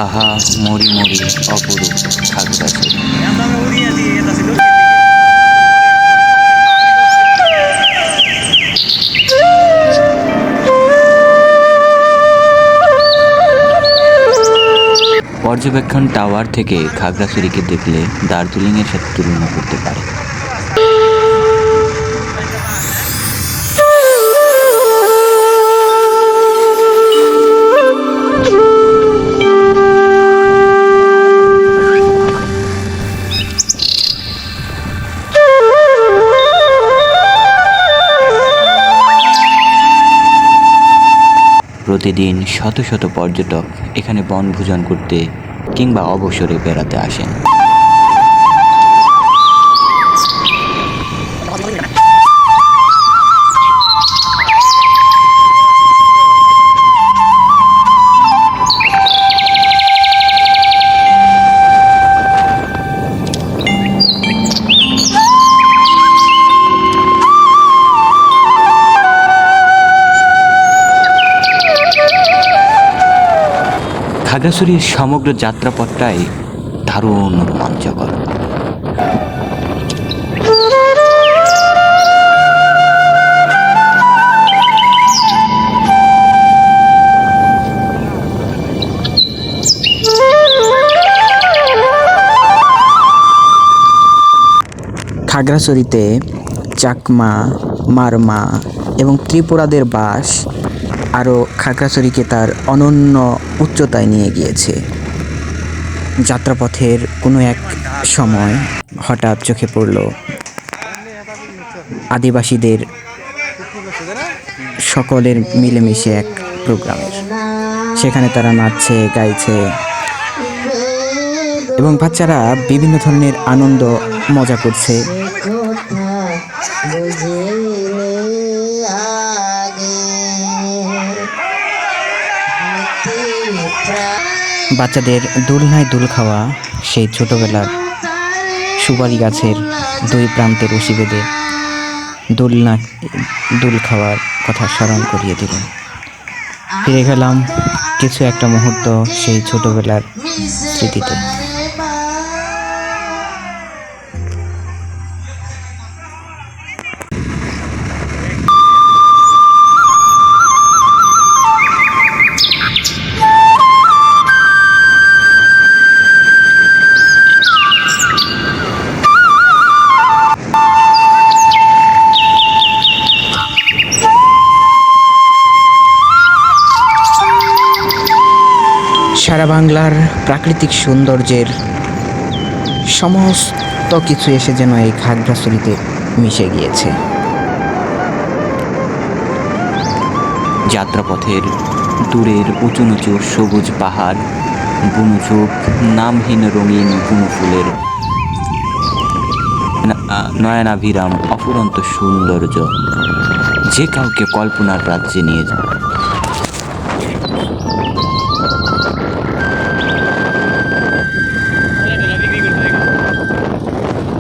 আহা মরি মরি অপরূপ খাগড়াছড়ি। পর্যবেক্ষণ টাওয়ার থেকে খাগড়াছড়িকে দেখলে দার্জিলিংয়ের সাথে তুলনা করতে পারে। প্রতিদিন শত শত পর্যটক এখানে বনভোজন করতে কিংবা অবসরে বেড়াতে আসেন। খাগড়াছড়ির সমগ্র যাত্রাপথটাই দারুণ রোমাঞ্চকর। খাগড়াছড়িতে চাকমা, মারমা এবং ত্রিপুরাদের বাস আরও খাগড়াছড়িকে তার অনন্য উচ্চতায় নিয়ে গিয়েছে। যাত্রাপথের কোনো এক সময় হঠাৎ চোখে পড়ল আদিবাসীদের সকলের মিলেমিশে এক প্রোগ্রামের। সেখানে তারা নাচছে, গাইছে এবং বাচ্চারা বিভিন্ন ধরনের আনন্দ মজা করছে। বাচ্চাদের দোলনায় দোল খাওয়া সেই ছোটবেলার সুপারি গাছের দুই প্রান্তে রশি বেঁধে দোল খাওয়ার কথা স্মরণ করিয়ে দিল। ফিরে গেলাম কিছু একটা মুহূর্ত সেই ছোটবেলার স্মৃতিতে। সারা বাংলার প্রাকৃতিক সৌন্দর্যের সমস্ত কিছু এসে যেন এই খাগড়াছড়িতে মিশে গিয়েছে। যাত্রাপথের দূরের উঁচু নিচু সবুজ পাহাড়, বুনুচুপ, নামহীন রঙিন বুনো ফুলের নয়নাভিরাম অফুরন্ত সৌন্দর্য যে কাউকে কল্পনার রাজ্যে নিয়ে যায়।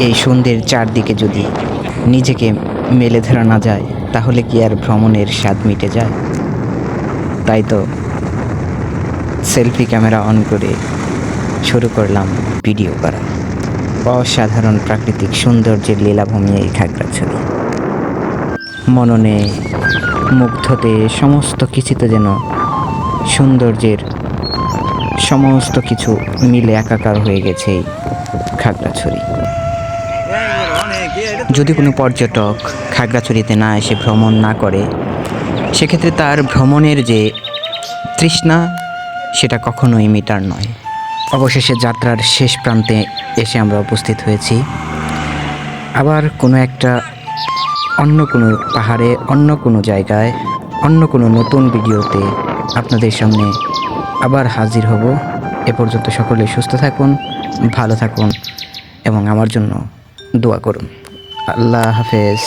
এই সন্ধ্যের চারদিকে যদি নিজেকে মেলে ধরা না যায় তাহলে কি আর ভ্রমণের স্বাদ মিটে যায়? তাই তো সেলফি ক্যামেরা অন করে শুরু করলাম ভিডিও করা। অসাধারণ প্রাকৃতিক সৌন্দর্যের লীলাভূমি এই খাগড়াছড়ি। মননে, মুগ্ধতে, সমস্ত কিছুতে যেন সৌন্দর্যের সমস্ত কিছু মিলে একাকার হয়ে গেছে এই খাগড়াছড়ি। যদি কোনো পর্যটক খাগড়াছড়িতে না এসে ভ্রমণ না করে, সেক্ষেত্রে তার ভ্রমণের যে তৃষ্ণা সেটা কখনোই মিটার নয়। অবশেষে যাত্রার শেষ প্রান্তে এসে আমরা উপস্থিত হয়েছি। আবার কোনো একটা অন্য কোনো পাহাড়ে, অন্য কোনো জায়গায়, অন্য কোনো নতুন ভিডিওতে আপনাদের সামনে আবার হাজির হব। এ পর্যন্ত সকলে সুস্থ থাকুন, ভালো থাকুন এবং আমার জন্য দোয়া করুন। আল্লাহ হাফেজ।